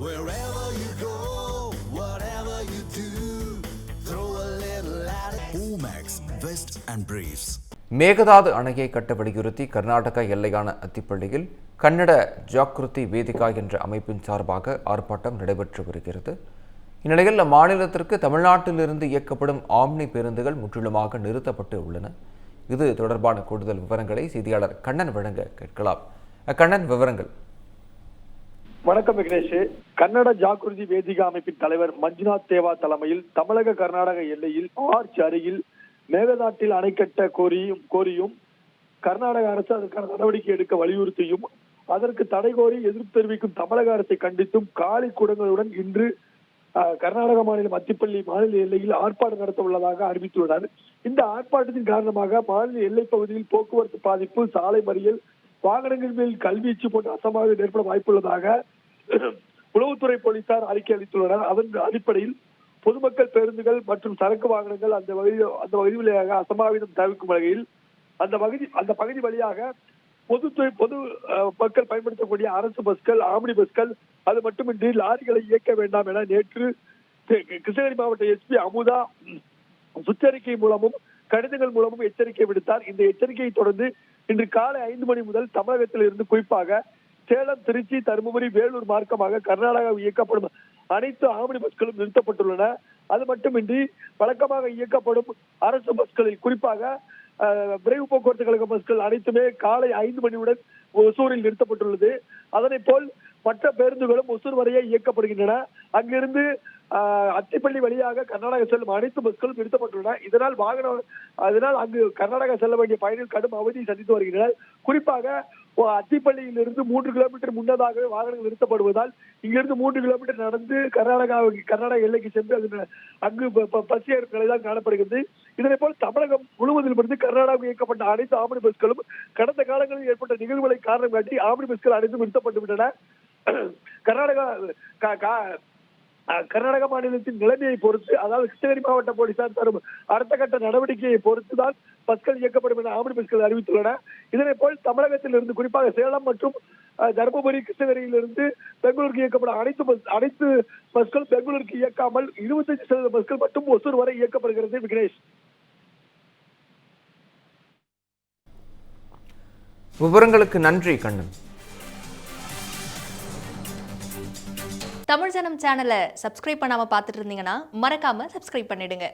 Wherever you go, whatever you do, throw a little at it. Omax, Vest and Briefs. Mekedatu அணையை கட்ட வலியுறுத்தி கர்நாடக எல்லையான அத்திப்பள்ளியில் கன்னட ஜாக்ருதி வேதிகா என்ற அமைப்பின் சார்பாக ஆர்ப்பாட்டம் நடைபெற்று வருகிறது. இந்நிலையில் அம்மாநிலத்திற்கு தமிழ்நாட்டிலிருந்து இயக்கப்படும் ஆம்னி பேருந்துகள் முற்றிலுமாக நிறுத்தப்பட்டு உள்ளன. இது தொடர்பான கூடுதல் விவரங்களை செய்தியாளர் கண்ணன் வழங்க கேட்கலாம். கண்ணன், விவரங்கள். வணக்கம் விக்னேஷ். கன்னட ஜாக்ருதி வேதிகா அமைப்பின் தலைவர் மஞ்சுநாத் தேவா தலைமையில் தமிழக கர்நாடக எல்லையில் ஆர்ச் அருகில் மேகதாட்டில் அணை கட்ட கோரியும் கர்நாடக அரசு அதற்கான நடவடிக்கை எடுக்க வலியுறுத்தியும் அதற்கு தடை கோரி எதிர்ப்பு தெரிவிக்கும் தமிழக அரசை கண்டித்தும் காலி குடங்களுடன் இன்று கர்நாடக மாநிலம் அத்திப்பள்ளி மாநில எல்லையில் ஆர்ப்பாட்டம் நடத்த உள்ளதாக அறிவித்துள்ளனர். இந்த ஆர்ப்பாட்டத்தின் காரணமாக மாநில எல்லைப் பகுதியில் போக்குவரத்து பாதிப்பு, சாலை மறியல், வாகனங்கள் மேல் கல்வீச்சு போன்ற அசம்பாவிதம் ஏற்பட வாய்ப்புள்ளதாக உளவுத்துறை போலீசார் அறிக்கை அளித்துள்ளனர். அதன் அடிப்படையில் பொதுமக்கள் பேருந்துகள் மற்றும் சரக்கு வாகனங்கள் அந்த பகுதி வழியாக அசம்பாவிதம் தவிர்க்கும் வகையில் அந்த பகுதி வழியாக பொது மக்கள் பயன்படுத்தக்கூடிய அரசு பஸ்கள், ஆம்னி பஸ்கள், அது மட்டுமின்றி லாரிகளை இயக்க வேண்டாம் என நேற்று கிருஷ்ணகிரி மாவட்ட எஸ்பி அமுதா சுற்றறிக்கை மூலமும் கடிதங்கள் மூலமும் எச்சரிக்கை விடுத்தார். இந்த எச்சரிக்கையை தொடர்ந்து இன்று காலை 5 மணி முதல் தமிழகத்தில் இருந்து குறிப்பாக சேலம், திருச்சி, தருமபுரி, வேலூர் மார்க்கமாக கர்நாடகாவில் இயக்கப்படும் அனைத்து ஆம்னி பஸ்களும் நிறுத்தப்பட்டுள்ளன. அது மட்டுமின்றி வழக்கமாக இயக்கப்படும் அரசு பஸ்களில் குறிப்பாக விரைவு போக்குவரத்து கழக பஸ்கள் அனைத்துமே காலை 5 மணியுடன் ஒசூரில் நிறுத்தப்பட்டுள்ளது. அதனை போல் மற்ற பேருந்துகளும் ஒசூர் வரையே இயக்கப்படுகின்றன. அங்கிருந்து அத்திப்பள்ளி வழியாக கர்நாடகா செல்லும் அனைத்து பஸ்களும் நிறுத்தப்பட்டுள்ளன. இதனால் அங்கு கர்நாடகா செல்ல வேண்டிய பயணிகள் கடும் அவதியை சந்தித்து வருகின்றனர். குறிப்பாக அத்திப்பள்ளியில் இருந்து 3 கிலோமீட்டர் முன்னதாகவே வாகனங்கள் நிறுத்தப்படுவதால் இங்கிருந்து 3 கிலோமீட்டர் நடந்து கர்நாடக எல்லைக்கு சென்று அங்கு பஸ் ஏறும் நிலைதான் காணப்படுகிறது. இதனை போல் தமிழகம் முழுவதிலும் இருந்து கர்நாடகாவில் இயக்கப்பட்ட அனைத்து ஆம்னி பஸ்களும் கடந்த காலங்களில் ஏற்பட்ட நிகழ்வுகளை காரணம் காட்டி ஆம்னி பஸ்கள் அனைத்தும் நிறுத்தப்பட்டு விட்டன. கர்நாடக மாநிலத்தின் நிலைமையை பொறுத்து, அதாவது கிருஷ்ணகிரி மாவட்ட போலீசார் தரும் அடுத்த கட்ட நடவடிக்கையை பொறுத்துதான் பஸ்கள் இயக்கப்படும் என ஆம்னி பஸ்கள் அறிவித்துள்ளன. இதனை போல் தமிழகத்தில் இருந்து குறிப்பாக சேலம் மற்றும் தருமபுரி, கிருஷ்ணகிரியிலிருந்து பெங்களூருக்கு இயக்கப்படும் அனைத்து பஸ்கள் பெங்களூருக்கு இயக்காமல் 25% பஸ்கள் மட்டும் ஒசூர் வரை இயக்கப்படுகிறது. விக்னேஷ், விவரங்களுக்கு நன்றி கண்ணன். தமிழ் ஜனம் சேனலை சப்ஸ்கிரைப் பண்ணாம பார்த்துட்டு இருந்தீங்கன்னா மறக்காம சப்ஸ்கிரைப் பண்ணிடுங்க.